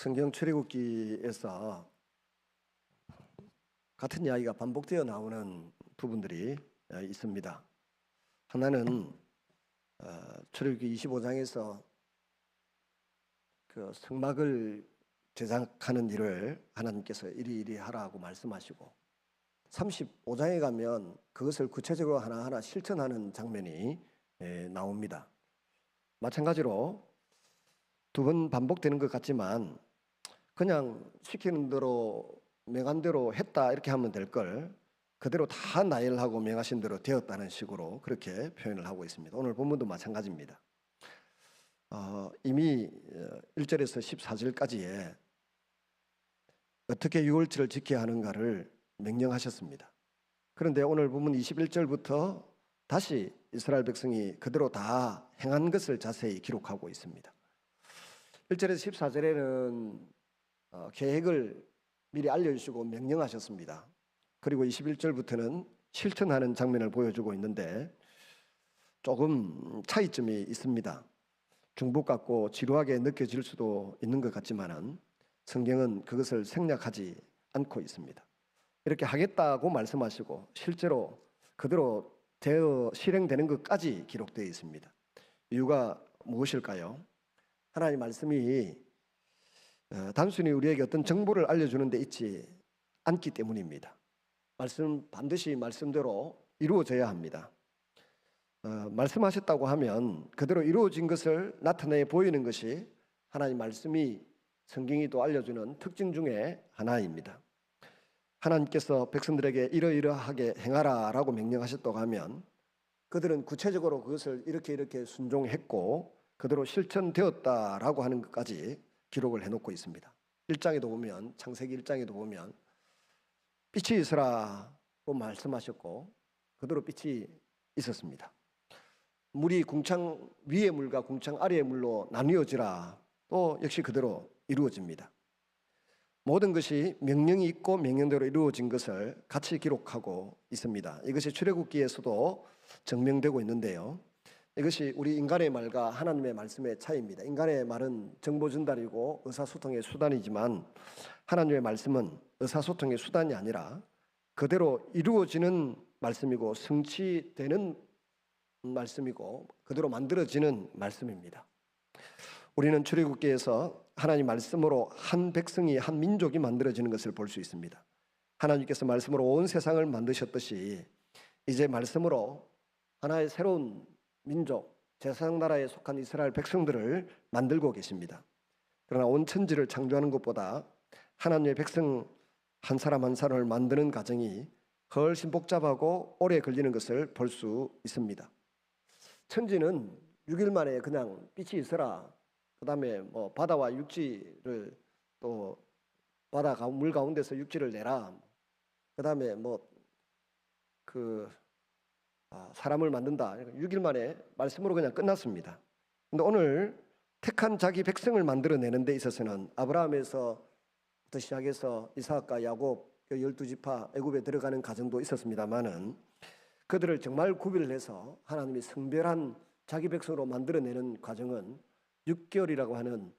성경 출애굽기에서 같은 이야기가 반복되어 나오는 부분들이 있습니다. 하나는 출애굽기 25장에서 그 성막을 제작하는 일을 하나님께서 이리 하라고 말씀하시고 35장에 가면 그것을 구체적으로 하나하나 실천하는 장면이 나옵니다. 마찬가지로 두 번 반복되는 것 같지만 그냥 시키는 대로 명한 대로 했다 이렇게 하면 될 걸 그대로 다 나열하고 명하신 대로 되었다는 식으로 그렇게 표현을 하고 있습니다. 오늘 본문도 마찬가지입니다. 이미 1절에서 14절까지에 어떻게 유월절을 지켜야 하는가를 명령하셨습니다. 그런데 오늘 본문 21절부터 다시 이스라엘 백성이 그대로 다 행한 것을 자세히 기록하고 있습니다. 1절에서 14절에는 계획을 미리 알려주시고 명령하셨습니다. 그리고 21절부터는 실천하는 장면을 보여주고 있는데 조금 차이점이 있습니다. 중복 같고 지루하게 느껴질 수도 있는 것 같지만은 성경은 그것을 생략하지 않고 있습니다. 이렇게 하겠다고 말씀하시고 실제로 그대로 되어 실행되는 것까지 기록되어 있습니다. 이유가 무엇일까요? 하나님 말씀이 단순히 우리에게 어떤 정보를 알려주는 데 있지 않기 때문입니다. 말씀 반드시 말씀대로 이루어져야 합니다. 말씀하셨다고 하면 그대로 이루어진 것을 나타내 보이는 것이 하나님 말씀이 성경이 또 알려주는 특징 중에 하나입니다. 하나님께서 백성들에게 이러이러하게 행하라 라고 명령하셨다고 하면 그들은 구체적으로 그것을 이렇게 순종했고 그대로 실천되었다라고 하는 것까지 기록을 해놓고 있습니다. 1장에도 보면 창세기 1장에도 보면 빛이 있으라고 말씀하셨고 그대로 빛이 있었습니다. 물이 궁창 위의 물과 궁창 아래의 물로 나뉘어지라 또 역시 그대로 이루어집니다. 모든 것이 명령이 있고 명령대로 이루어진 것을 같이 기록하고 있습니다. 이것이 출애굽기에서도 증명되고 있는데요. 이것이 우리 인간의 말과 하나님의 말씀의 차이입니다. 인간의 말은 정보 전달이고 의사소통의 수단이지만 하나님의 말씀은 의사소통의 수단이 아니라 그대로 이루어지는 말씀이고 성취되는 말씀이고 그대로 만들어지는 말씀입니다. 우리는 출애굽기에서 하나님 말씀으로 한 백성이 한 민족이 만들어지는 것을 볼 수 있습니다. 하나님께서 말씀으로 온 세상을 만드셨듯이 이제 말씀으로 하나의 새로운 민족, 제사장 나라에 속한 이스라엘 백성들을 만들고 계십니다. 그러나 온 천지를 창조하는 것보다 하나님의 백성 한 사람 한 사람을 만드는 과정이 훨씬 복잡하고 오래 걸리는 것을 볼 수 있습니다. 천지는 6일 만에 그냥 빛이 있어라, 그 다음에 뭐 바다와 육지를 또 바다 물 가운데서 육지를 내라, 그 다음에 사람을 만든다. 6일 만에 말씀으로 그냥 끝났습니다. 그런데 오늘 택한 자기 백성을 만들어내는 데 있어서는 아브라함에서부터 시작해서 이삭과 야곱 12지파 애굽에 들어가는 과정도 있었습니다만은 그들을 정말 구별을 해서 하나님이 성별한 자기 백성으로 만들어내는 과정은 6개월이라고 하는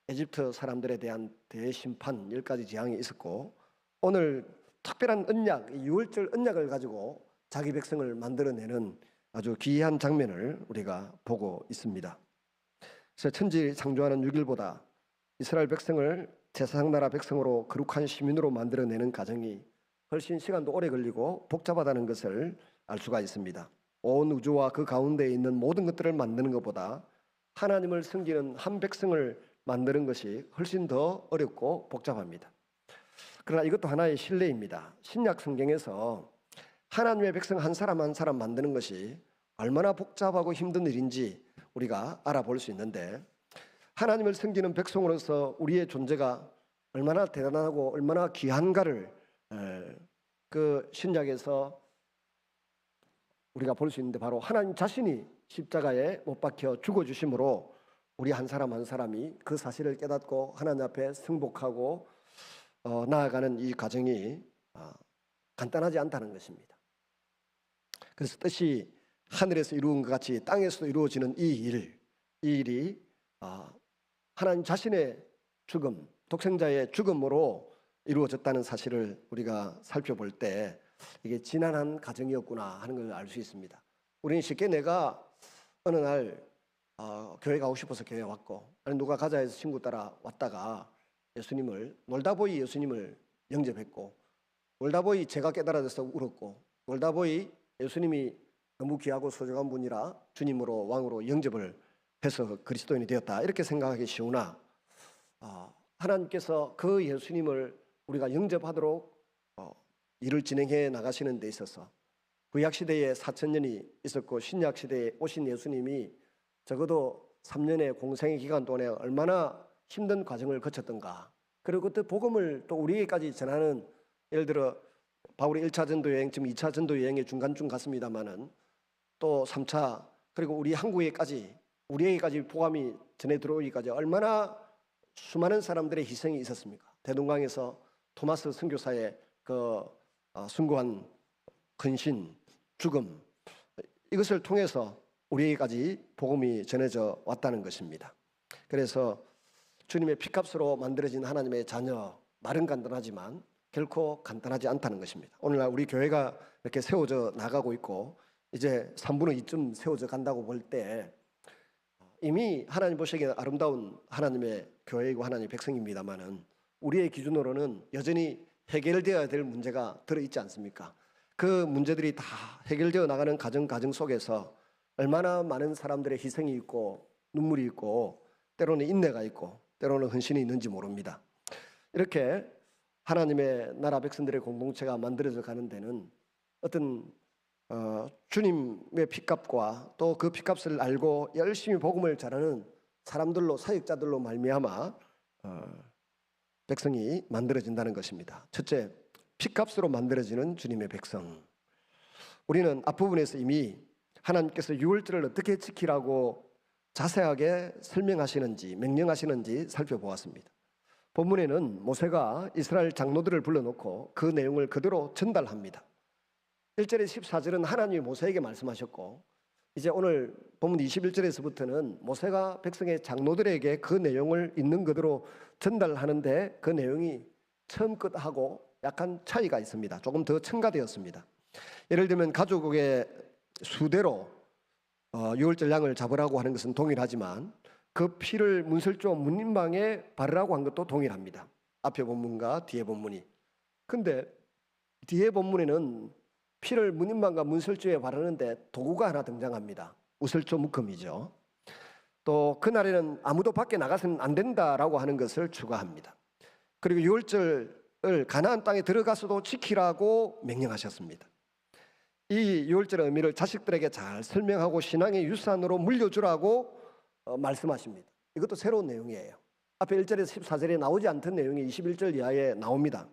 에집트 사람들에 대한 대심판 10가지 재앙이 있었고 오늘 특별한 언약, 6월절 언약을 가지고 자기 백성을 만들어내는 아주 기이한 장면을 우리가 보고 있습니다. 그래서 천지 창조하는 6일보다 이스라엘 백성을 제사장 나라 백성으로 거룩한 시민으로 만들어내는 과정이 훨씬 시간도 오래 걸리고 복잡하다는 것을 알 수가 있습니다. 온 우주와 그 가운데에 있는 모든 것들을 만드는 것보다 하나님을 섬기는 한 백성을 만드는 것이 훨씬 더 어렵고 복잡합니다. 그러나 이것도 하나의 신뢰입니다. 신약 성경에서 하나님의 백성 한 사람 한 사람 만드는 것이 얼마나 복잡하고 힘든 일인지 우리가 알아볼 수 있는데 하나님을 섬기는 백성으로서 우리의 존재가 얼마나 대단하고 얼마나 귀한가를 그 신약에서 우리가 볼 수 있는데 바로 하나님 자신이 십자가에 못 박혀 죽어주심으로 우리 한 사람 한 사람이 그 사실을 깨닫고 하나님 앞에 승복하고 나아가는 이 과정이 간단하지 않다는 것입니다. 그래서 뜻이 하늘에서 이루어진 것 같이 땅에서도 이루어지는 이 일이 하나님 자신의 죽음, 독생자의 죽음으로 이루어졌다는 사실을 우리가 살펴볼 때 이게 지난한 가정이었구나 하는 걸 알 수 있습니다. 우리는 쉽게 내가 어느 날 교회 가고 싶어서 교회 왔고, 아니 누가 가자 해서 친구 따라 왔다가 예수님을 놀다보이 예수님을 영접했고, 놀다보이 제가 깨달아져서 울었고, 놀다보이 예수님이 너무 귀하고 소중한 분이라 주님으로 왕으로 영접을 해서 그리스도인이 되었다, 이렇게 생각하기 쉬우나 하나님께서 그 예수님을 우리가 영접하도록 일을 진행해 나가시는 데 있어서 구약시대에 4,000년이 있었고 신약시대에 오신 예수님이 적어도 3년의 공생의 기간 동안에 얼마나 힘든 과정을 거쳤던가, 그리고 그때 복음을 또 우리에게까지 전하는, 예를 들어 바울이 1차 전도 여행, 지금 2차 전도 여행의 중간쯤 갔습니다마는 또 3차, 그리고 우리 우리에게까지 복음이 전해 들어오기까지 얼마나 수많은 사람들의 희생이 있었습니까? 대동강에서 토마스 선교사의 그 숭고한 헌신, 죽음, 이것을 통해서 우리에게까지 복음이 전해져 왔다는 것입니다. 그래서 주님의 피값으로 만들어진 하나님의 자녀, 말은 간단하지만 결코 간단하지 않다는 것입니다. 오늘날 우리 교회가 이렇게 세워져 나가고 있고 이제 3분의 2쯤 세워져 간다고 볼 때 이미 하나님 보시기에 아름다운 하나님의 교회이고 하나님의 백성입니다마는 우리의 기준으로는 여전히 해결되어야 될 문제가 들어있지 않습니까? 그 문제들이 다 해결되어 나가는 가정 속에서 얼마나 많은 사람들의 희생이 있고 눈물이 있고 때로는 인내가 있고 때로는 헌신이 있는지 모릅니다. 이렇게 하나님의 나라 백성들의 공동체가 만들어져 가는 데는 어떤 주님의 피값과 또 그 피값을 알고 열심히 복음을 전하는 사람들로, 사역자들로 말미암아 백성이 만들어진다는 것입니다. 첫째, 피값으로 만들어지는 주님의 백성. 우리는 앞부분에서 이미 하나님께서 유월절을 어떻게 지키라고 자세하게 설명하시는지 명령하시는지 살펴보았습니다. 본문에는 모세가 이스라엘 장로들을 불러놓고 그 내용을 그대로 전달합니다. 1절에서 14절은 하나님이 모세에게 말씀하셨고, 이제 오늘 본문 21절에서부터는 모세가 백성의 장로들에게 그 내용을 있는 그대로 전달하는데 그 내용이 처음 것하고 약간 차이가 있습니다. 조금 더 첨가되었습니다. 예를 들면 가족의 수대로 유월절 양을 잡으라고 하는 것은 동일하지만 그 피를 문설주 문인방에 바르라고 한 것도 동일합니다. 앞에 본문과 뒤에 본문이. 근데 뒤에 본문에는 피를 문인방과 문설주에 바르는데 도구가 하나 등장합니다. 우설조 묶음이죠. 또 그날에는 아무도 밖에 나가서는 안 된다라고 하는 것을 추가합니다. 그리고 유월절을 가나안 땅에 들어가서도 지키라고 명령하셨습니다. 이 유월절의 의미를 자식들에게 잘 설명하고 신앙의 유산으로 물려주라고 말씀하십니다. 이것도 새로운 내용이에요. 앞에 1절에서 14절에 나오지 않던 내용이 21절 이하에 나옵니다.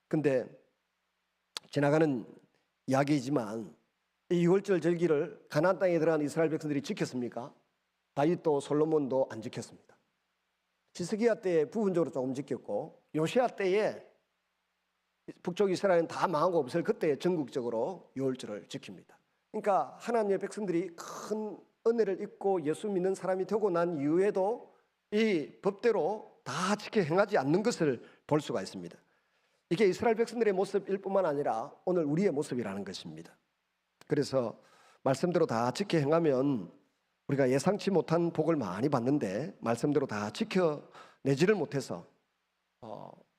근데 지나가는 이야기이지만 이 유월절 절기를 가나안 땅에 들어간 이스라엘 백성들이 지켰습니까? 다윗도 솔로몬도 안 지켰습니다. 히스기야 때에 부분적으로 조금 지켰고 요시야 때에 북쪽 이스라엘은 다 망하고 없을 그때 전국적으로 유월절을 지킵니다. 그러니까 하나님의 백성들이 큰 은혜를 입고 예수 믿는 사람이 되고 난 이후에도 이 법대로 다 지켜 행하지 않는 것을 볼 수가 있습니다. 이게 이스라엘 백성들의 모습일 뿐만 아니라 오늘 우리의 모습이라는 것입니다. 그래서 말씀대로 다 지켜 행하면 우리가 예상치 못한 복을 많이 받는데 말씀대로 다 지켜내지를 못해서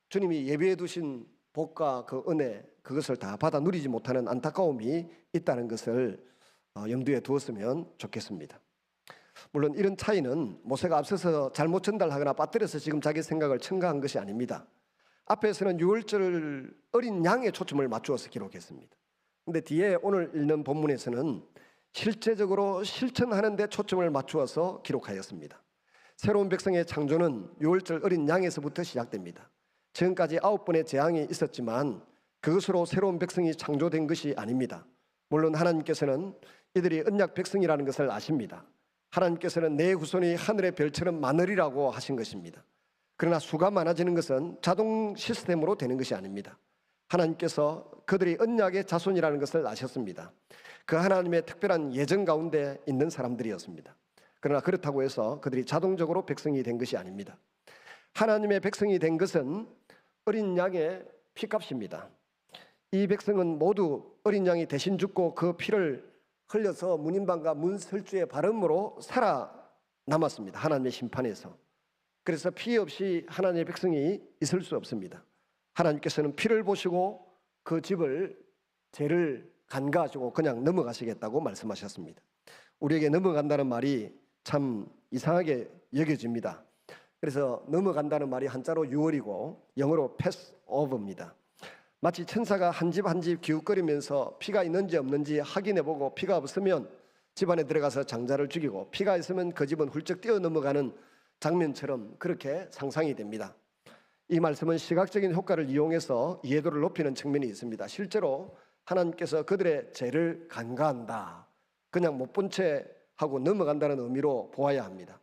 주님이 예비해 두신 복과 그 은혜, 그것을 다 받아 누리지 못하는 안타까움이 있다는 것을 염두에 두었으면 좋겠습니다. 물론 이런 차이는 모세가 앞서서 잘못 전달하거나 빠뜨려서 지금 자기 생각을 첨가한 것이 아닙니다. 앞에서는 유월절 어린 양에 초점을 맞추어서 기록했습니다. 그런데 뒤에 오늘 읽는 본문에서는 실제적으로 실천하는 데 초점을 맞추어서 기록하였습니다. 새로운 백성의 창조는 유월절 어린 양에서부터 시작됩니다. 지금까지 9번의 재앙이 있었지만 그것으로 새로운 백성이 창조된 것이 아닙니다. 물론 하나님께서는 이들이 언약 백성이라는 것을 아십니다. 하나님께서는 내 후손이 하늘의 별처럼 많으리라고 하신 것입니다. 그러나 수가 많아지는 것은 자동 시스템으로 되는 것이 아닙니다. 하나님께서 그들이 언약의 자손이라는 것을 아셨습니다. 그 하나님의 특별한 예정 가운데 있는 사람들이었습니다. 그러나 그렇다고 해서 그들이 자동적으로 백성이 된 것이 아닙니다. 하나님의 백성이 된 것은 어린 양의 피값입니다. 이 백성은 모두 어린 양이 대신 죽고 그 피를 흘려서 문인방과 문설주의 발음으로 살아남았습니다. 하나님의 심판에서. 그래서 피 없이 하나님의 백성이 있을 수 없습니다. 하나님께서는 피를 보시고 그 집을 죄를 간과하시고 그냥 넘어가시겠다고 말씀하셨습니다. 우리에게 넘어간다는 말이 참 이상하게 여겨집니다. 그래서 넘어간다는 말이 한자로 유월이고 영어로 pass over입니다. 마치 천사가 한 집 한 집 기웃거리면서 피가 있는지 없는지 확인해보고 피가 없으면 집 안에 들어가서 장자를 죽이고 피가 있으면 그 집은 훌쩍 뛰어넘어가는 장면처럼 그렇게 상상이 됩니다. 이 말씀은 시각적인 효과를 이용해서 이해도를 높이는 측면이 있습니다. 실제로 하나님께서 그들의 죄를 간과한다, 그냥 못 본 채 하고 넘어간다는 의미로 보아야 합니다.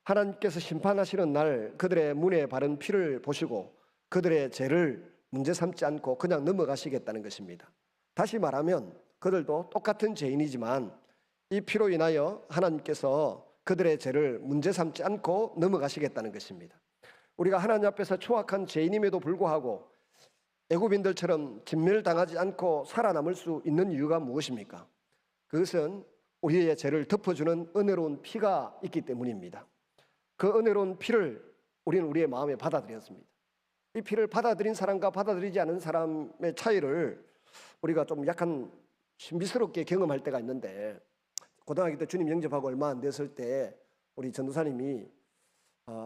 하나님께서 심판하시는 날 그들의 문에 바른 피를 보시고 그들의 죄를 문제 삼지 않고 그냥 넘어가시겠다는 것입니다. 다시 말하면 그들도 똑같은 죄인이지만 이 피로 인하여 하나님께서 그들의 죄를 문제 삼지 않고 넘어가시겠다는 것입니다. 우리가 하나님 앞에서 초악한 죄인임에도 불구하고 애굽인들처럼 진멸당하지 않고 살아남을 수 있는 이유가 무엇입니까? 그것은 우리의 죄를 덮어주는 은혜로운 피가 있기 때문입니다. 그 은혜로운 피를 우리는 우리의 마음에 받아들였습니다. 이 피를 받아들인 사람과 받아들이지 않은 사람의 차이를 우리가 좀 약간 신비스럽게 경험할 때가 있는데, 고등학교 때 주님 영접하고 얼마 안 됐을 때 우리 전도사님이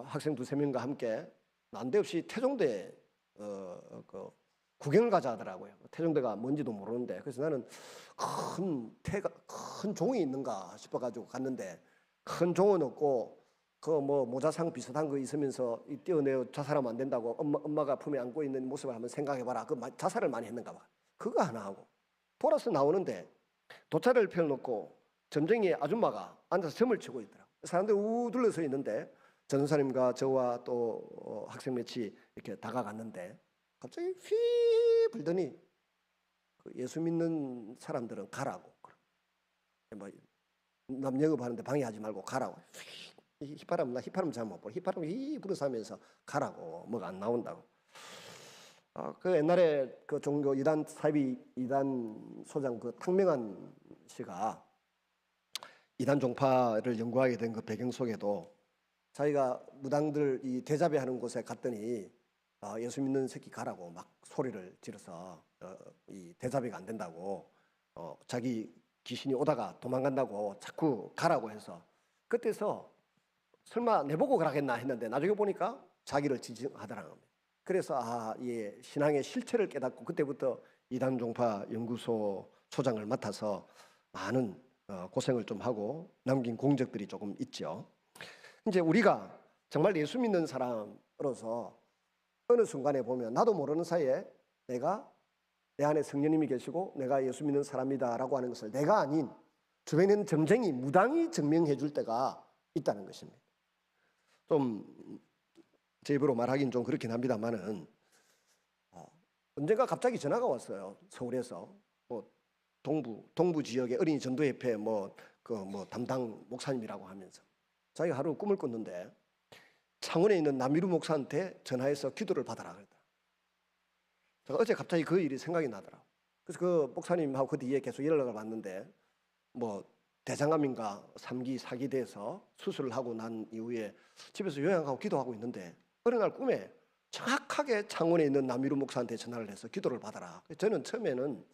학생 두세 명과 함께 난데없이 태종대 구경을 가자 하더라고요. 태종대가 뭔지도 모르는데, 그래서 나는 큰 종이 있는가 싶어가지고 갔는데 큰 종은 없고 그 뭐 모자상 비슷한 거 있으면서 뛰어내어 자살하면 안 된다고 엄마가 품에 안고 있는 모습을 한번 생각해봐라. 그 자살을 많이 했는가 봐. 그거 하나 하고 돌아서 나오는데 돗자리를 펴놓고 점쟁이 아줌마가 앉아서 점을 치고 있더라고. 사람들이 둘러서 있는데 전도사님과 저와 또 학생 몇이 이렇게 다가갔는데 갑자기 휘 불더니 그 예수 믿는 사람들은 가라고. 뭐 남 영업하는데 방해하지 말고 가라고. 휘파람 잘 못 불어. 휘파람 휘 불어서 하면서 가라고. 뭐가 안 나온다고. 그 옛날에 그 종교 이단 사이비 이단 소장 그 탕명한 씨가 이단 종파를 연구하게 된 그 배경 속에도 자기가 무당들 이 대자배하는 곳에 갔더니 예수 믿는 새끼 가라고 막 소리를 지르서 이 대자배가 안 된다고 자기 귀신이 오다가 도망간다고 자꾸 가라고 해서 그때서 설마 내보고 가라겠나 했는데 나중에 보니까 자기를 지칭하더라는 겁니다. 그래서 예, 신앙의 실체를 깨닫고 그때부터 이단 종파 연구소 소장을 맡아서 많은 고생을 좀 하고 남긴 공적들이 조금 있죠. 이제 우리가 정말 예수 믿는 사람으로서 어느 순간에 보면 나도 모르는 사이에 내가 내 안에 성령님이 계시고 내가 예수 믿는 사람이다라고 하는 것을 내가 아닌 주변에 있는 점쟁이 무당이 증명해 줄 때가 있다는 것입니다. 좀 제 입으로 말하기는 좀 그렇긴 합니다만은 언젠가 갑자기 전화가 왔어요. 서울에서 뭐 동부 지역의 어린이 전도협회 담당 목사님이라고 하면서 자기가 하루 꿈을 꿨는데 창원에 있는 남미루 목사한테 전화해서 기도를 받아라 그랬다. 제가 어제 갑자기 그 일이 생각이 나더라고. 그래서 그 목사님하고 그 뒤에 계속 연락을 받는데 뭐 대장암인가 3기 4기 돼서 수술을 하고 난 이후에 집에서 요양하고 기도하고 있는데 어느 날 꿈에 정확하게 창원에 있는 남미루 목사한테 전화를 해서 기도를 받아라. 저는 처음에는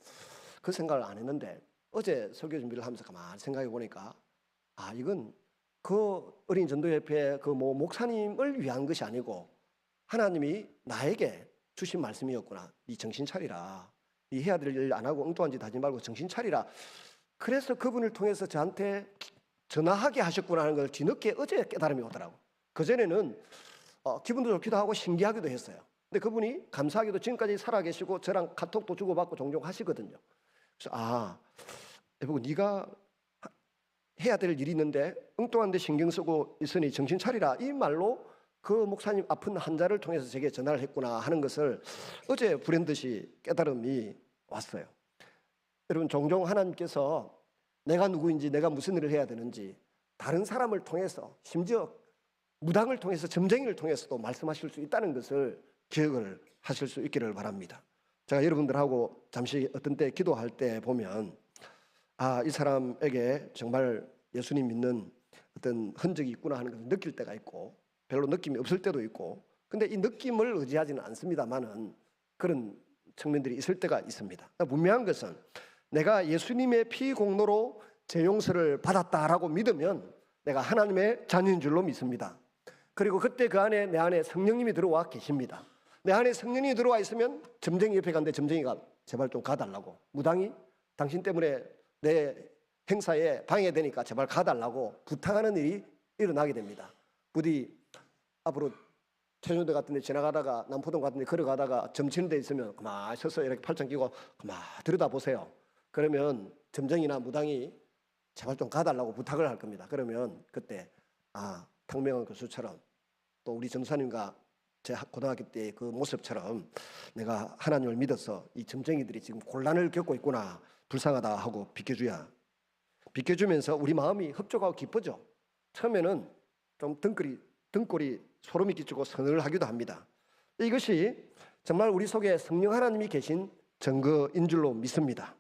그 생각을 안 했는데 어제 설교 준비를 하면서 가만히 생각해 보니까 이건 그 어린 전도협회 그 목사님을 위한 것이 아니고 하나님이 나에게 주신 말씀이었구나. 네 정신 차리라. 네 해야 될 일 안 하고 엉뚱한 짓 하지 말고 정신 차리라. 그래서 그분을 통해서 저한테 전화하게 하셨구나 하는 걸 뒤늦게 어제 깨달음이 오더라고. 그전에는 기분도 좋기도 하고 신기하기도 했어요. 근데 그분이 감사하게도 지금까지 살아계시고 저랑 카톡도 주고받고 종종 하시거든요. 그래서 여보 네가 해야 될 일이 있는데 엉뚱한 데 신경 쓰고 있으니 정신 차리라. 이 말로 그 목사님 아픈 환자를 통해서 제게 전화를 했구나 하는 것을 어제 불현듯이 깨달음이 왔어요. 여러분 종종 하나님께서 내가 누구인지 내가 무슨 일을 해야 되는지 다른 사람을 통해서 심지어 무당을 통해서, 점쟁이를 통해서도 말씀하실 수 있다는 것을 기억을 하실 수 있기를 바랍니다. 제가 여러분들하고 잠시 어떤 때 기도할 때 보면 이 사람에게 정말 예수님 믿는 어떤 흔적이 있구나 하는 것을 느낄 때가 있고 별로 느낌이 없을 때도 있고, 근데 이 느낌을 의지하지는 않습니다만은 그런 측면들이 있을 때가 있습니다. 분명한 것은 내가 예수님의 피 공로로 죄 용서를 받았다라고 믿으면 내가 하나님의 자녀인 줄로 믿습니다. 그리고 그때 그 안에, 내 안에 성령님이 들어와 계십니다. 내 안에 성령이 들어와 있으면 점쟁이 옆에 갔는데 점쟁이가 제발 좀 가달라고, 무당이 당신 때문에 내 행사에 방해되니까 제발 가달라고 부탁하는 일이 일어나게 됩니다. 부디 앞으로 태종대 같은 데 지나가다가 남포동 같은 데 걸어가다가 점 치는 데 있으면 가만히 서서 이렇게 팔짱 끼고 가만히 들여다보세요. 그러면 점쟁이나 무당이 제발 좀 가달라고 부탁을 할 겁니다. 그러면 그때 탕명한 교수처럼 또 우리 전사님과 제 고등학교 때 그 모습처럼 내가 하나님을 믿어서 이 점쟁이들이 지금 곤란을 겪고 있구나, 불쌍하다 하고 비켜주면서 우리 마음이 흡족하고 기쁘죠. 처음에는 좀 등골이 소름이 끼치고 서늘하기도 합니다. 이것이 정말 우리 속에 성령 하나님이 계신 증거인 줄로 믿습니다.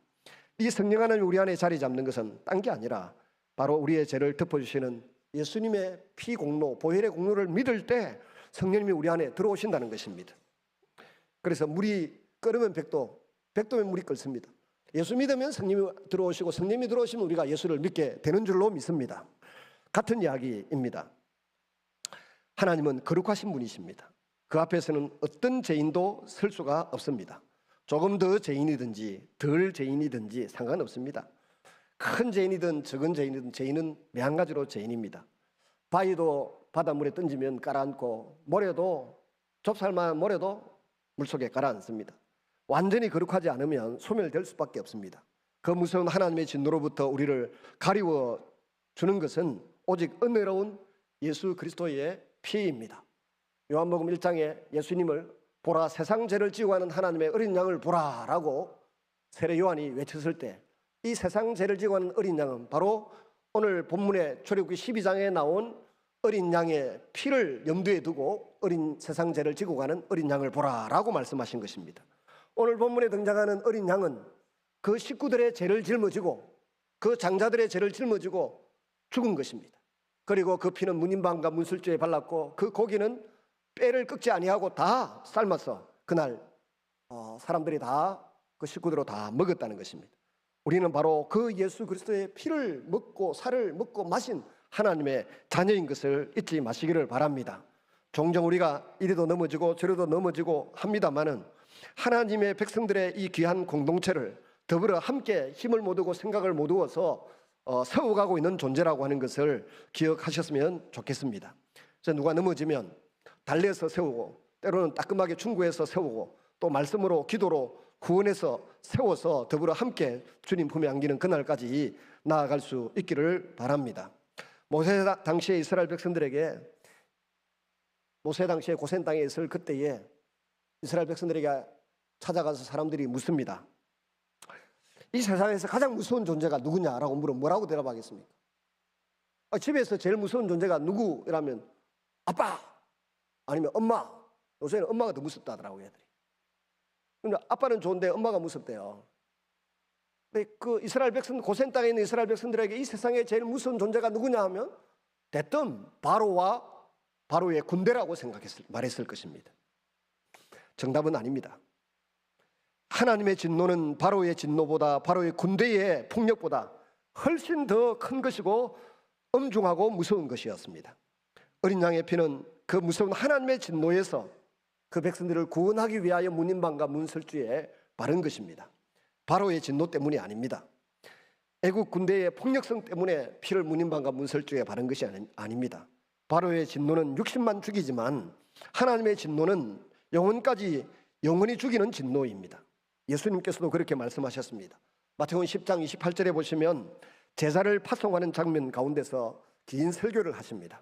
이 성령 하나님이 우리 안에 자리 잡는 것은 딴 게 아니라 바로 우리의 죄를 덮어주시는 예수님의 피 공로, 보혈의 공로를 믿을 때 성령님이 우리 안에 들어오신다는 것입니다. 그래서 물이 끓으면 백도면 물이 끓습니다. 예수 믿으면 성령이 들어오시고, 성령이 들어오시면 우리가 예수를 믿게 되는 줄로 믿습니다. 같은 이야기입니다. 하나님은 거룩하신 분이십니다. 그 앞에서는 어떤 죄인도 설 수가 없습니다. 조금 더 죄인이든지 덜 죄인이든지 상관없습니다. 큰 죄인이든 적은 죄인이든 죄인은 매한가지로 죄인입니다. 바위도 바닷물에 던지면 가라앉고, 모래도 좁쌀만한 모래도 물속에 가라앉습니다. 완전히 거룩하지 않으면 소멸될 수밖에 없습니다. 그 무서운 하나님의 진노로부터 우리를 가리워 주는 것은 오직 은혜로운 예수 그리스도의 피입니다. 요한복음 1장에 예수님을 보라, 세상 죄를 지고 가는 하나님의 어린 양을 보라라고 세례 요한이 외쳤을 때, 이 세상 죄를 지고 가는 어린 양은 바로 오늘 본문의 출애굽기 12장에 나온 어린 양의 피를 염두에 두고 세상 죄를 지고 가는 어린 양을 보라라고 말씀하신 것입니다. 오늘 본문에 등장하는 어린 양은 그 식구들의 죄를 짊어지고, 그 장자들의 죄를 짊어지고 죽은 것입니다. 그리고 그 피는 문인방과 문술주에 발랐고, 그 고기는 뼈를 꺾지 아니하고 다 삶아서 그날 사람들이 다 그 식구들로 다 먹었다는 것입니다. 우리는 바로 그 예수 그리스도의 피를 먹고 살을 먹고 마신 하나님의 자녀인 것을 잊지 마시기를 바랍니다. 종종 우리가 이리도 넘어지고 저리도 넘어지고 합니다마는 하나님의 백성들의 이 귀한 공동체를 더불어 함께 힘을 모으고 생각을 모두어서 세워가고 있는 존재라고 하는 것을 기억하셨으면 좋겠습니다. 그래서 누가 넘어지면 달래서 세우고, 때로는 따끔하게 충고해서 세우고, 또 말씀으로 기도로 구원해서 세워서 더불어 함께 주님 품에 안기는 그날까지 나아갈 수 있기를 바랍니다. 모세 당시에 이스라엘 백성들에게, 모세 당시에 고센 땅에 있을 그때에 이스라엘 백성들에게 찾아가서 사람들이 묻습니다. 이 세상에서 가장 무서운 존재가 누구냐라고 물으면 뭐라고 대답하겠습니까? 집에서 제일 무서운 존재가 누구라면 아빠 아니면 엄마. 요새는 엄마가 더 무섭다 하더라고요, 애들이. 근데 아빠는 좋은데 엄마가 무섭대요. 근데 그 이스라엘 백성, 고센 땅에 있는 이스라엘 백성들에게 이 세상에 제일 무서운 존재가 누구냐 하면 대뜸 바로와 바로의 군대라고 말했을 것입니다. 정답은 아닙니다. 하나님의 진노는 바로의 진노보다, 바로의 군대의 폭력보다 훨씬 더 큰 것이고 엄중하고 무서운 것이었습니다. 어린 양의 피는 그 무서운 하나님의 진노에서 그 백성들을 구원하기 위하여 문인방과 문설주에 바른 것입니다. 바로의 진노 때문이 아닙니다. 애국 군대의 폭력성 때문에 피를 문인방과 문설주에 바른 것이 아닙니다. 바로의 진노는 60만 죽이지만 하나님의 진노는 영원히 죽이는 진노입니다. 예수님께서도 그렇게 말씀하셨습니다. 마태복음 10장 28절에 보시면 제사를 파송하는 장면 가운데서 긴 설교를 하십니다.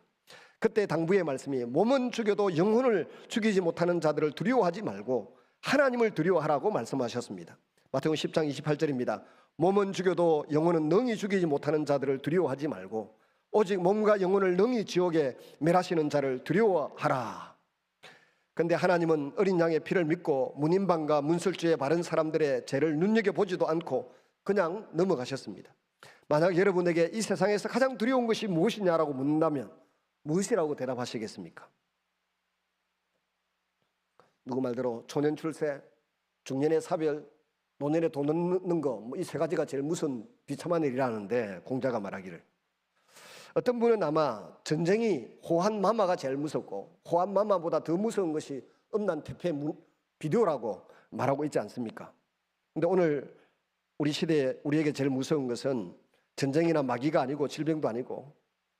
그때 당부의 말씀이 몸은 죽여도 영혼을 죽이지 못하는 자들을 두려워하지 말고 하나님을 두려워하라고 말씀하셨습니다. 마태복음 10장 28절입니다. 몸은 죽여도 영혼은 능히 죽이지 못하는 자들을 두려워하지 말고 오직 몸과 영혼을 능히 지옥에 멸하시는 자를 두려워하라. 그런데 하나님은 어린 양의 피를 믿고 문인방과 문설주에 바른 사람들의 죄를 눈여겨보지도 않고 그냥 넘어가셨습니다. 만약 여러분에게 이 세상에서 가장 두려운 것이 무엇이냐라고 묻는다면 무엇이라고 대답하시겠습니까? 누구 말대로 초년 출세, 중년의 사별, 노년에 돈 넣는 거, 이 세 가지가 제일 무서운 비참한 일이라는데, 공자가 말하기를. 어떤 분은 아마 전쟁이 호환마마가 제일 무섭고 호환마마보다 더 무서운 것이 음란태폐 비디오라고 말하고 있지 않습니까? 근데 오늘 우리 시대에 우리에게 제일 무서운 것은 전쟁이나 마귀가 아니고 질병도 아니고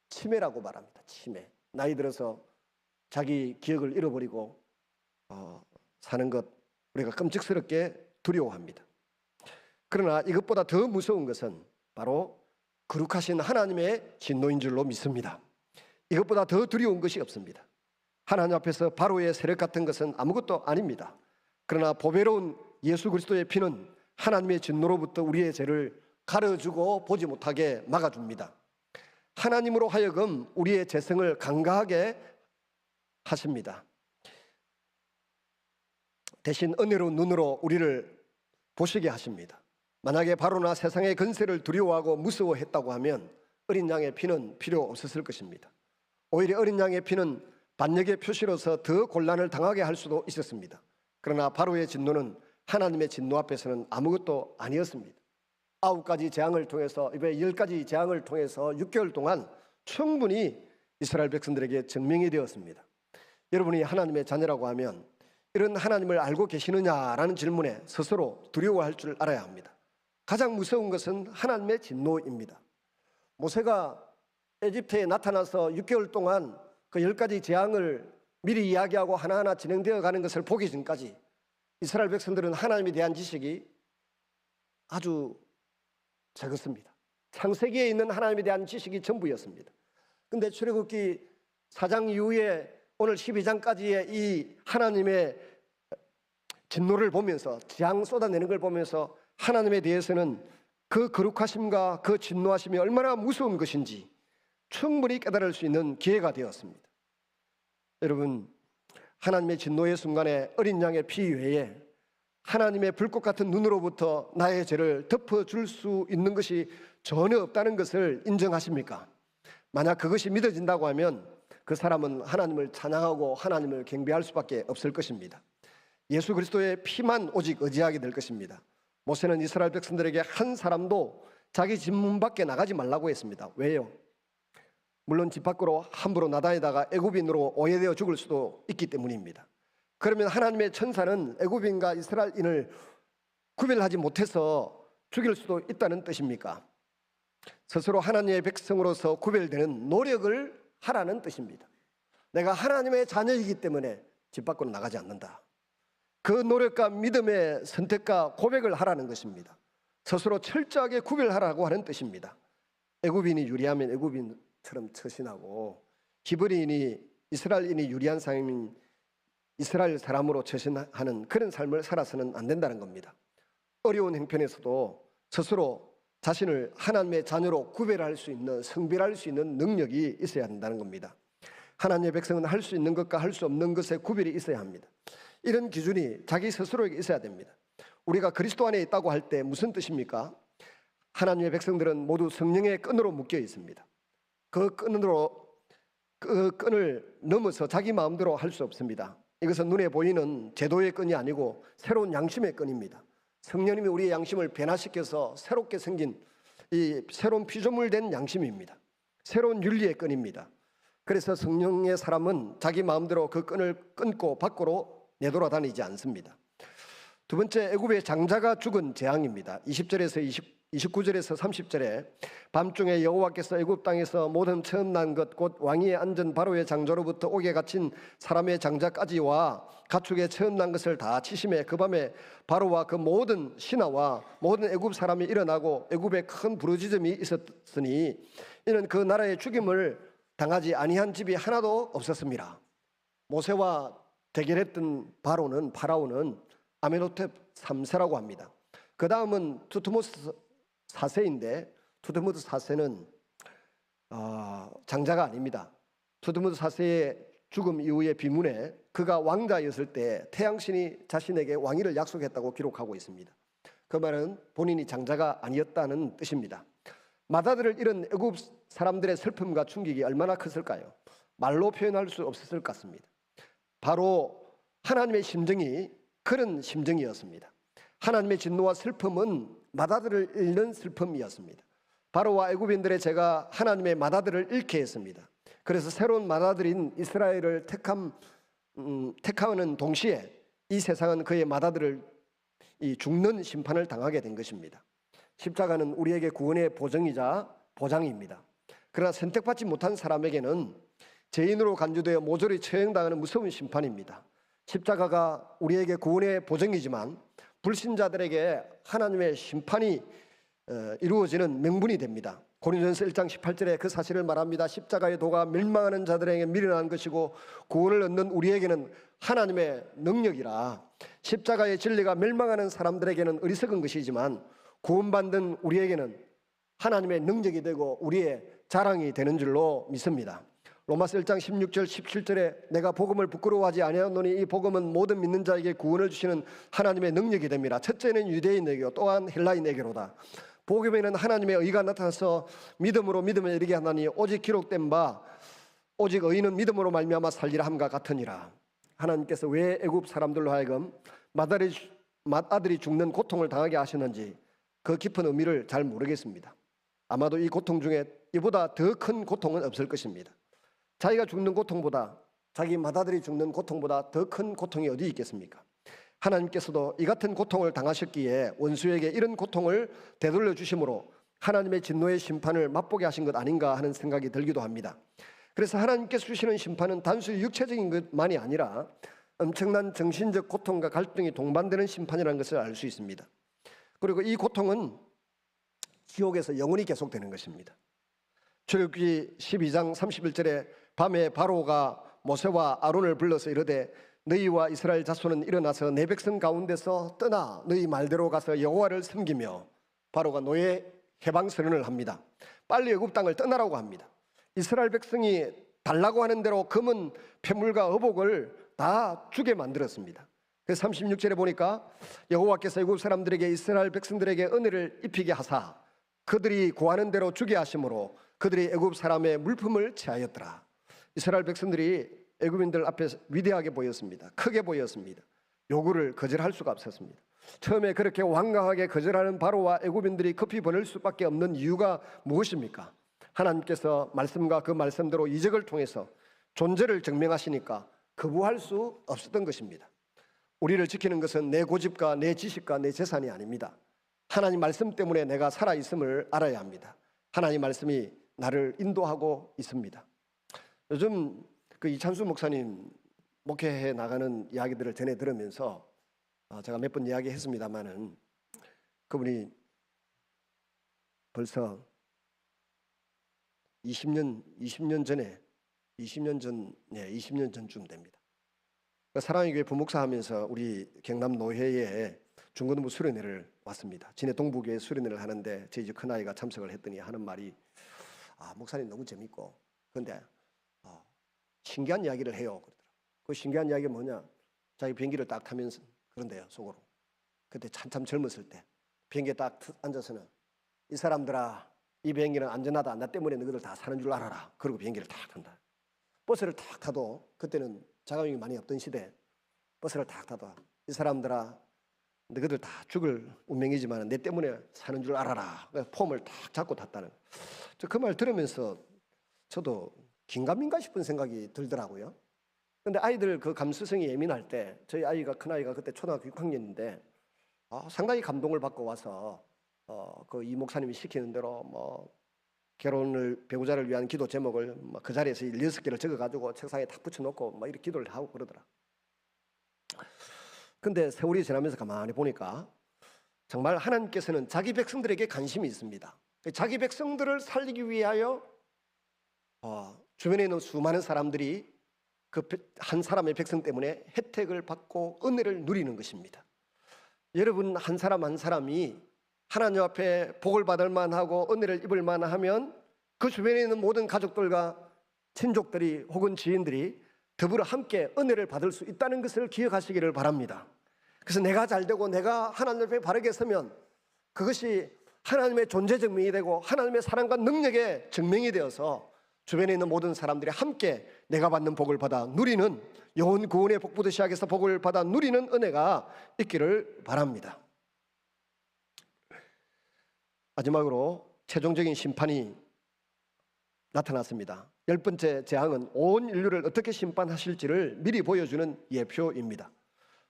치매라고 말합니다. 치매. 나이 들어서 자기 기억을 잃어버리고 사는 것, 우리가 끔찍스럽게 두려워합니다. 그러나 이것보다 더 무서운 것은 바로 거룩하신 하나님의 진노인 줄로 믿습니다. 이것보다 더 두려운 것이 없습니다. 하나님 앞에서 바로의 세력 같은 것은 아무것도 아닙니다. 그러나 보배로운 예수 그리스도의 피는 하나님의 진노로부터 우리의 죄를 가려주고 보지 못하게 막아줍니다. 하나님으로 하여금 우리의 죄성을 간과하게 하십니다. 대신 은혜로운 눈으로 우리를 보시게 하십니다. 만약에 바로나 세상의 권세를 두려워하고 무서워했다고 하면 어린 양의 피는 필요 없었을 것입니다. 오히려 어린 양의 피는 반역의 표시로서 더 곤란을 당하게 할 수도 있었습니다. 그러나 바로의 진노는 하나님의 진노 앞에서는 아무것도 아니었습니다. 9가지 재앙을 통해서, 이번에 10가지 재앙을 통해서 6개월 동안 충분히 이스라엘 백성들에게 증명이 되었습니다. 여러분이 하나님의 자녀라고 하면 이런 하나님을 알고 계시느냐라는 질문에 스스로 두려워할 줄 알아야 합니다. 가장 무서운 것은 하나님의 진노입니다. 모세가 에집트에 나타나서 6개월 동안 그 10가지 재앙을 미리 이야기하고 하나하나 진행되어 가는 것을 보기 전까지 이스라엘 백성들은 하나님에 대한 지식이 아주 적었습니다. 창세기에 있는 하나님에 대한 지식이 전부였습니다. 그런데 출애굽기 4장 이후에 오늘 12장까지의 이 하나님의 진노를 보면서, 재앙 쏟아내는 걸 보면서 하나님에 대해서는 그 거룩하심과 그 진노하심이 얼마나 무서운 것인지 충분히 깨달을 수 있는 기회가 되었습니다. 여러분, 하나님의 진노의 순간에 어린 양의 피 외에 하나님의 불꽃 같은 눈으로부터 나의 죄를 덮어줄 수 있는 것이 전혀 없다는 것을 인정하십니까? 만약 그것이 믿어진다고 하면 그 사람은 하나님을 찬양하고 하나님을 경배할 수밖에 없을 것입니다. 예수 그리스도의 피만 오직 의지하게 될 것입니다. 모세는 이스라엘 백성들에게 한 사람도 자기 집 문 밖에 나가지 말라고 했습니다. 왜요? 물론 집 밖으로 함부로 나다니다가 애굽인으로 오해되어 죽을 수도 있기 때문입니다. 그러면 하나님의 천사는 애굽인과 이스라엘인을 구별하지 못해서 죽일 수도 있다는 뜻입니까? 스스로 하나님의 백성으로서 구별되는 노력을 하라는 뜻입니다. 내가 하나님의 자녀이기 때문에 집 밖으로 나가지 않는다. 그 노력과 믿음의 선택과 고백을 하라는 것입니다. 스스로 철저하게 구별하라고 하는 뜻입니다. 애굽인이 유리하면 애굽인처럼 처신하고, 히브리인이 이스라엘인이 유리한 사람인 이스라엘 사람으로 처신하는 그런 삶을 살아서는 안 된다는 겁니다. 어려운 형편에서도 스스로 자신을 하나님의 자녀로 구별할 수 있는, 성별할 수 있는 능력이 있어야 한다는 겁니다. 하나님의 백성은 할 수 있는 것과 할 수 없는 것의 구별이 있어야 합니다. 이런 기준이 자기 스스로에게 있어야 됩니다. 우리가 그리스도 안에 있다고 할 때 무슨 뜻입니까? 하나님의 백성들은 모두 성령의 끈으로 묶여 있습니다. 그 끈을 넘어서 자기 마음대로 할 수 없습니다. 이것은 눈에 보이는 제도의 끈이 아니고 새로운 양심의 끈입니다. 성령님이 우리의 양심을 변화시켜서 새롭게 생긴 이 새로운 피조물된 양심입니다. 새로운 윤리의 끈입니다. 그래서 성령의 사람은 자기 마음대로 그 끈을 끊고 밖으로 내돌아다니지 않습니다. 두 번째, 애굽의 장자가 죽은 재앙입니다. 20절에서 29절에서 30절에 밤중에 여호와께서 애굽 땅에서 모든 처음 난 것 곧 왕위에 앉은 바로의 장자로부터 옥에 갇힌 사람의 장자까지와 가축의 처음 난 것을 다 치심에 그 밤에 바로와 그 모든 신하와 모든 애굽 사람이 일어나고 애굽에 큰 부르짖음이 있었으니 이는 그 나라의 죽임을 당하지 아니한 집이 하나도 없었습니다. 모세와 대결했던 파라오는 아메노텝 3세라고 합니다. 그 다음은 투트모스 4세인데 투트모스 4세는 장자가 아닙니다. 투드무스 4세의 죽음 이후의 비문에 그가 왕자였을 때 태양신이 자신에게 왕위를 약속했다고 기록하고 있습니다. 그 말은 본인이 장자가 아니었다는 뜻입니다. 맏아들을 잃은 애굽 사람들의 슬픔과 충격이 얼마나 컸을까요? 말로 표현할 수 없었을 것 같습니다. 바로 하나님의 심정이 그런 심정이었습니다. 하나님의 진노와 슬픔은 맏아들을 잃는 슬픔이었습니다. 바로와 애굽인들의 죄가 하나님의 맏아들을 잃게 했습니다. 그래서 새로운 맏아들인 이스라엘을 택하는 동시에 이 세상은 그의 맏아들을 죽는 심판을 당하게 된 것입니다. 십자가는 우리에게 구원의 보정이자 보장입니다. 그러나 선택받지 못한 사람에게는 죄인으로 간주되어 모조리 처형당하는 무서운 심판입니다. 십자가가 우리에게 구원의 보정이지만 불신자들에게 하나님의 심판이 이루어지는 명분이 됩니다. 고린도전서 1장 18절에 그 사실을 말합니다. 십자가의 도가 멸망하는 자들에게 미련한 것이고 구원을 얻는 우리에게는 하나님의 능력이라. 십자가의 진리가 멸망하는 사람들에게는 어리석은 것이지만 구원받는 우리에게는 하나님의 능력이 되고 우리의 자랑이 되는 줄로 믿습니다. 로마서 1장 16절 17절에 내가 복음을 부끄러워하지 아니하노니 이 복음은 모든 믿는 자에게 구원을 주시는 하나님의 능력이 됩니다. 첫째는 유대인에게요 또한 헬라인에게로다. 복음에는 하나님의 의가 나타나서 믿음으로 믿음에 이르게 하나니 오직 기록된 바 오직 의인은 믿음으로 말미암아 살리라 함과 같으니라. 하나님께서 왜 애굽 사람들로 하여금 맏아들이 죽는 고통을 당하게 하셨는지 그 깊은 의미를 잘 모르겠습니다. 아마도 이 고통 중에 이보다 더 큰 고통은 없을 것입니다. 자기가 죽는 고통보다 자기 맏아들이 죽는 고통보다 더 큰 고통이 어디 있겠습니까? 하나님께서도 이 같은 고통을 당하셨기에 원수에게 이런 고통을 되돌려 주심으로 하나님의 진노의 심판을 맛보게 하신 것 아닌가 하는 생각이 들기도 합니다. 그래서 하나님께서 주시는 심판은 단순히 육체적인 것만이 아니라 엄청난 정신적 고통과 갈등이 동반되는 심판이라는 것을 알 수 있습니다. 그리고 이 고통은 지옥에서 영원히 계속되는 것입니다. 출애굽기 12장 31절에 밤에 바로가 모세와 아론을 불러서 이르되 너희와 이스라엘 자손은 일어나서 내 백성 가운데서 떠나 너희 말대로 가서 여호와를 섬기며 바로가 노예 해방 선언을 합니다. 빨리 애굽 땅을 떠나라고 합니다. 이스라엘 백성이 달라고 하는 대로 금은 폐물과 의복을 다 주게 만들었습니다. 그래서 36절에 보니까 여호와께서 애굽 사람들에게 이스라엘 백성들에게 은혜를 입히게 하사 그들이 구하는 대로 주게 하심으로 그들이 애굽 사람의 물품을 취하였더라. 이스라엘 백성들이 애굽인들 앞에 위대하게 보였습니다. 크게 보였습니다. 요구를 거절할 수가 없었습니다. 처음에 그렇게 완강하게 거절하는 바로와 애굽인들이 급히 보낼 수밖에 없는 이유가 무엇입니까? 하나님께서 말씀과 그 말씀대로 이적을 통해서 존재를 증명하시니까 거부할 수 없었던 것입니다. 우리를 지키는 것은 내 고집과 내 지식과 내 재산이 아닙니다. 하나님 말씀 때문에 내가 살아있음을 알아야 합니다. 하나님 말씀이 나를 인도하고 있습니다. 요즘 그 이찬수 목사님 목회해 나가는 이야기들을 전해 들으면서 제가 몇 번 이야기했습니다마는 그분이 벌써 20년 전쯤 됩니다. 사랑의 교회 부목사 하면서 우리 경남 노회에 중고등부 수련회를 왔습니다. 진해 동부교회 수련회를 하는데 저희 집 큰아이가 참석을 했더니 하는 말이 목사님 너무 재밌고 그런데 신기한 이야기를 해요. 그 신기한 이야기가 뭐냐? 자기 비행기를 딱 타면서 그런데요 속으로 그때 한참 젊었을 때 비행기에 딱 앉아서는 이 사람들아 이 비행기는 안전하다. 나 때문에 너희들 다 사는 줄 알아라. 그리고 비행기를 탁 탄다. 버스를 탁 타도 그때는 자가용이 많이 없던 시대 버스를 탁 타도 이 사람들아 너희들 다 죽을 운명이지만 내 때문에 사는 줄 알아라. 폼을 탁 잡고 탔다는 저 그 말 들으면서 저도 긴가민가 싶은 생각이 들더라고요. 근데 아이들 그 감수성이 예민할 때 저희 아이가 큰아이가 그때 초등학교 6학년인데 상당히 감동을 받고 와서 그 이 목사님이 시키는 대로 뭐 결혼을 배우자를 위한 기도 제목을 그 자리에서 16개를 적어가지고 책상에 탁 붙여놓고 막 이렇게 기도를 하고 그러더라. 근데 세월이 지나면서 가만히 보니까 정말 하나님께서는 자기 백성들에게 관심이 있습니다. 자기 백성들을 살리기 위하여 주변에 있는 수많은 사람들이 그 한 사람의 백성 때문에 혜택을 받고 은혜를 누리는 것입니다. 여러분 한 사람 한 사람이 하나님 앞에 복을 받을 만하고 은혜를 입을 만하면 그 주변에 있는 모든 가족들과 친족들이 혹은 지인들이 더불어 함께 은혜를 받을 수 있다는 것을 기억하시기를 바랍니다. 그래서 내가 잘되고 내가 하나님 앞에 바르게 서면 그것이 하나님의 존재 증명이 되고 하나님의 사랑과 능력의 증명이 되어서 주변에 있는 모든 사람들이 함께 내가 받는 복을 받아 누리는, 영혼 구원의 복부터 시작해서 복을 받아 누리는 은혜가 있기를 바랍니다. 마지막으로 최종적인 심판이 나타났습니다. 10번째 재앙은 온 인류를 어떻게 심판하실지를 미리 보여주는 예표입니다.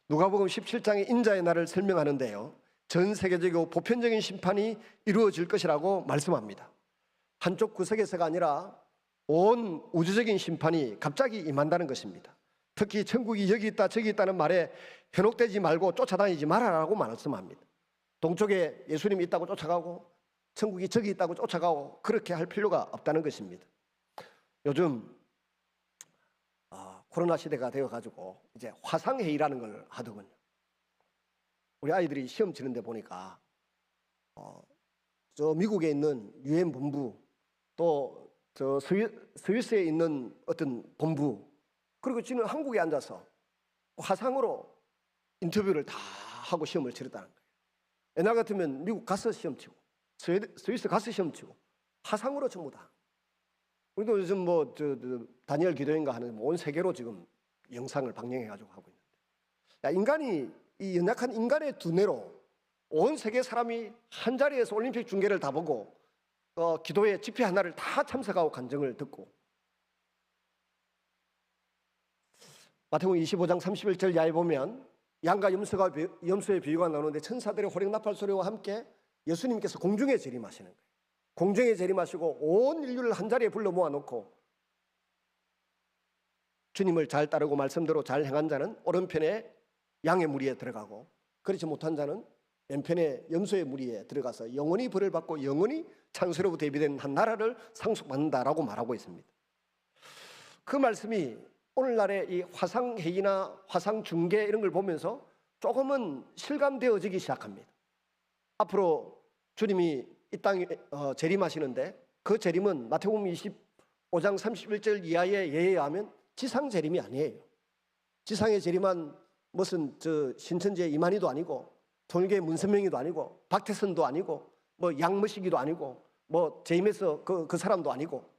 누가복음 17장의 인자의 날을 설명하는데요, 전 세계적이고 보편적인 심판이 이루어질 것이라고 말씀합니다. 한쪽 구석에서가 아니라 온 우주적인 심판이 갑자기 임한다는 것입니다. 특히 천국이 여기 있다 저기 있다는 말에 현혹되지 말고 쫓아다니지 말아라고 말씀합니다. 동쪽에 예수님이 있다고 쫓아가고 천국이 저기 있다고 쫓아가고 그렇게 할 필요가 없다는 것입니다. 요즘 코로나 시대가 되어가지고 이제 화상회의라는 걸 하더군요. 우리 아이들이 시험 치는데 보니까 저 미국에 있는 유엔 본부, 또 저 스위스에 있는 어떤 본부, 그리고 지금 한국에 앉아서 화상으로 인터뷰를 다 하고 시험을 치렀다는 거예요. 옛날 같으면 미국 가서 시험 치고 스위스 가서 시험 치고 화상으로 전부 다. 우리도 요즘 다니엘 기도인가 하는 온 세계로 지금 영상을 방영해가지고 하고 있는데, 인간이 이 연약한 인간의 두뇌로 온 세계 사람이 한 자리에서 올림픽 중계를 다 보고 기도회 집회 하나를 다 참석하고 간증을 듣고, 마태복음 25장 31절 이하에 보면 양과 염소의 비유가 나오는데 천사들의 호령 나팔 소리와 함께 예수님께서 공중에 재림하시는 거예요. 공중에 재림하시고 온 인류를 한 자리에 불러 모아놓고 주님을 잘 따르고 말씀대로 잘 행한 자는 오른편에 양의 무리에 들어가고, 그렇지 못한 자는 왼편에 염소의 무리에 들어가서 영원히 벌을 받고 영원히 창세로부터 예비된 한 나라를 상속받는다라고 말하고 있습니다. 그 말씀이 오늘날의 이 화상회의나 화상중계 이런 걸 보면서 조금은 실감되어지기 시작합니다. 앞으로 주님이 이 땅에 재림하시는데 그 재림은 마태복음 25장 31절 이하의 예에 의하면 지상 재림이 아니에요. 지상의 재림한 무슨 신천지의 이만희도 아니고 통일교의 문선명이도 아니고 박태선도 아니고 양머시기도 아니고 재임에서 그 사람도 아니고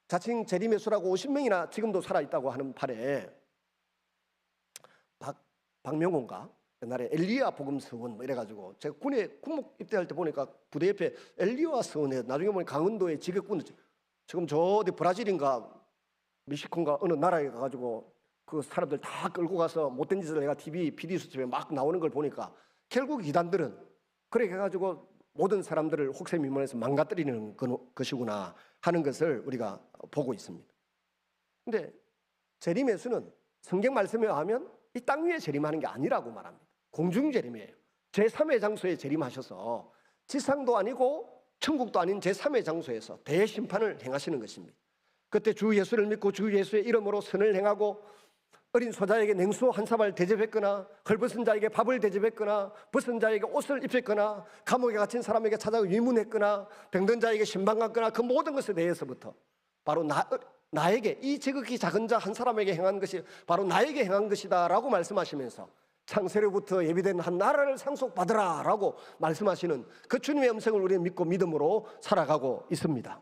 자칭 재림의 수라고 50명이나 지금도 살아있다고 하는 팔에 박명호인가 옛날에 엘리야 복음서원 이래가지고 제가 군에 군목 입대할 때 보니까 부대 옆에 엘리야 서원에 나중에 보니 강원도의 직역군, 지금 저 어디 브라질인가 멕시코인가 어느 나라에 가가지고 그 사람들 다 끌고 가서 못된 짓을 내가 TV, PD 수첩에 막 나오는 걸 보니까 결국 이단들은 그렇게 해가지고 모든 사람들을 혹세미문에서 망가뜨리는 것이구나 하는 것을 우리가 보고 있습니다. 근데 재림의 수는 성경 말씀에 의하면 이 땅 위에 재림하는 게 아니라고 말합니다. 공중 재림이에요. 제3의 장소에 재림하셔서 지상도 아니고 천국도 아닌 제3의 장소에서 대심판을 행하시는 것입니다. 그때 주 예수를 믿고 주 예수의 이름으로 선을 행하고 어린 소자에게 냉수 한 사발 대접했거나 헐벗은 자에게 밥을 대접했거나 벗은 자에게 옷을 입혔거나 감옥에 갇힌 사람에게 찾아가 위문했거나 병든 자에게 신방 갔거나 그 모든 것에 대해서부터 바로 나에게, 이 지극히 작은 자 한 사람에게 행한 것이 바로 나에게 행한 것이다 라고 말씀하시면서 창세로부터 예비된 한 나라를 상속받으라 라고 말씀하시는 그 주님의 음성을 우리는 믿고 믿음으로 살아가고 있습니다.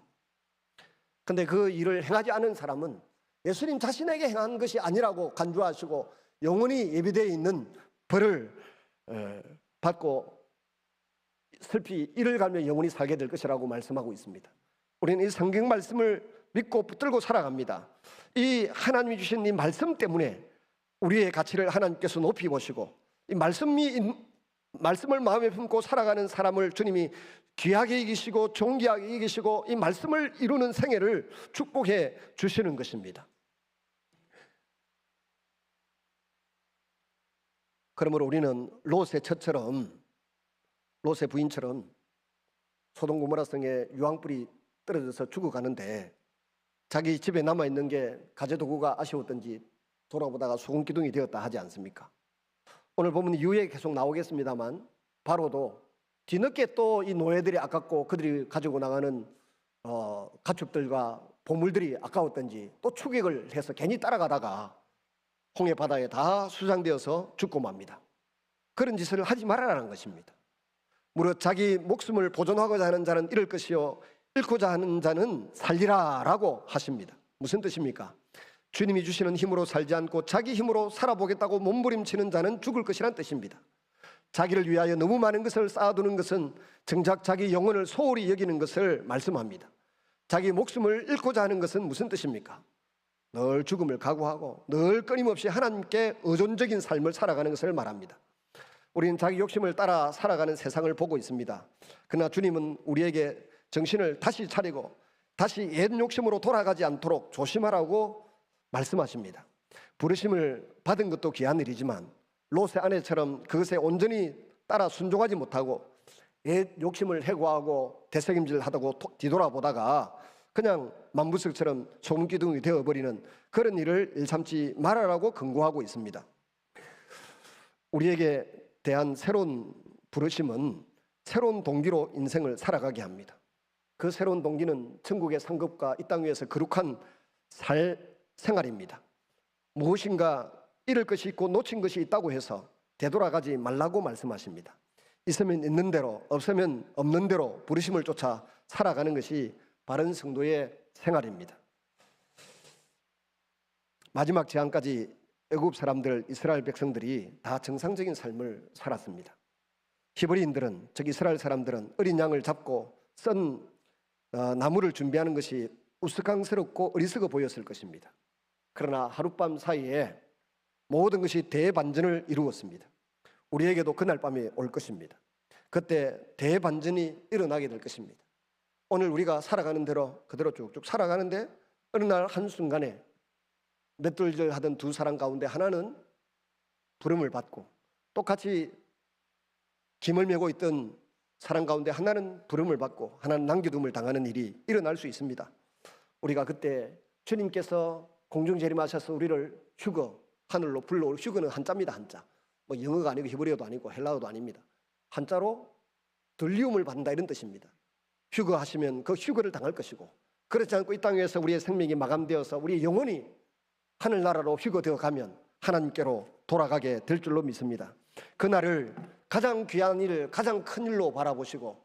그런데 그 일을 행하지 않은 사람은 예수님 자신에게 행한 것이 아니라고 간주하시고 영원히 예비되어 있는 벌을 받고 슬피 이를 갈며 영원히 살게 될 것이라고 말씀하고 있습니다. 우리는 이 성경 말씀을 믿고 붙들고 살아갑니다. 이 하나님이 주신 이 말씀 때문에 우리의 가치를 하나님께서 높이 보시고 이 말씀을 마음에 품고 살아가는 사람을 주님이 귀하게 이기시고 존귀하게 이기시고 이 말씀을 이루는 생애를 축복해 주시는 것입니다. 그러므로 우리는 롯의 부인처럼 소돔 고모라 성에 유황불이 떨어져서 죽어가는데 자기 집에 남아있는 게 가재도구가 아쉬웠던지 돌아보다가 소금기둥이 되었다 하지 않습니까? 오늘 보면 이후에 계속 나오겠습니다만 바로도 뒤늦게 또 이 노예들이 아깝고 그들이 가지고 나가는 가축들과 보물들이 아까웠던지 또 추격을 해서 괜히 따라가다가 홍해 바다에 다 수장되어서 죽고 맙니다. 그런 짓을 하지 말아라는 것입니다. 무릇 자기 목숨을 보존하고자 하는 자는 잃을 것이요 잃고자 하는 자는 살리라 라고 하십니다. 무슨 뜻입니까? 주님이 주시는 힘으로 살지 않고 자기 힘으로 살아보겠다고 몸부림치는 자는 죽을 것이란 뜻입니다. 자기를 위하여 너무 많은 것을 쌓아두는 것은 정작 자기 영혼을 소홀히 여기는 것을 말씀합니다. 자기 목숨을 잃고자 하는 것은 무슨 뜻입니까? 늘 죽음을 각오하고 늘 끊임없이 하나님께 의존적인 삶을 살아가는 것을 말합니다. 우리는 자기 욕심을 따라 살아가는 세상을 보고 있습니다. 그러나 주님은 우리에게 정신을 다시 차리고 다시 옛 욕심으로 돌아가지 않도록 조심하라고 말씀하십니다. 부르심을 받은 것도 귀한 일이지만 롯의 아내처럼 그것에 온전히 따라 순종하지 못하고 옛 욕심을 해고하고 대책임질하다고 뒤돌아보다가 그냥 만부석처럼 소금기둥이 되어버리는 그런 일을 일삼지 말아라고 권고하고 있습니다. 우리에게 대한 새로운 부르심은 새로운 동기로 인생을 살아가게 합니다. 그 새로운 동기는 천국의 상급과 이 땅 위에서 거룩한 생활입니다. 무엇인가 잃을 것이 있고 놓친 것이 있다고 해서 되돌아가지 말라고 말씀하십니다. 있으면 있는 대로, 없으면 없는 대로 부르심을 쫓아 살아가는 것이 바른 성도의 생활입니다. 마지막 재앙까지 애굽 사람들, 이스라엘 백성들이 다 정상적인 삶을 살았습니다. 히브리인들은, 즉 이스라엘 사람들은 어린 양을 잡고 썬 나무를 준비하는 것이 우스꽝스럽고 어리석어 보였을 것입니다. 그러나 하룻밤 사이에 모든 것이 대반전을 이루었습니다. 우리에게도 그날 밤이 올 것입니다. 그때 대반전이 일어나게 될 것입니다. 오늘 우리가 살아가는 대로 그대로 쭉쭉 살아가는데 어느 날 한순간에 맷돌질하던 두 사람 가운데 하나는 부름을 받고 똑같이 짐을 메고 있던 사람 가운데 하나는 부름을 받고 하나는 남겨둠을 당하는 일이 일어날 수 있습니다. 우리가 그때 주님께서 공중재림하셔서 우리를 휴거, 하늘로 불러올, 휴거는 한자입니다. 한자. 뭐 영어가 아니고 히브리어도 아니고 헬라어도 아닙니다. 한자로 들리움을 받는다 이런 뜻입니다. 휴거하시면 그 휴거를 당할 것이고, 그렇지 않고 이 땅에서 우리의 생명이 마감되어서 우리의 영혼이 하늘나라로 휴거되어 가면 하나님께로 돌아가게 될 줄로 믿습니다. 그날을 가장 귀한 일, 가장 큰 일로 바라보시고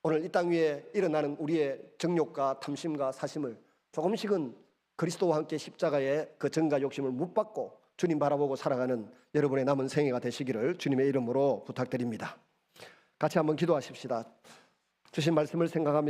오늘 이 땅 위에 일어나는 우리의 정욕과 탐심과 사심을 조금씩은 그리스도와 함께 십자가의 그 정과 욕심을 못 받고 주님 바라보고 살아가는 여러분의 남은 생애가 되시기를 주님의 이름으로 부탁드립니다. 같이 한번 기도하십시다. 주신 말씀을 생각하면서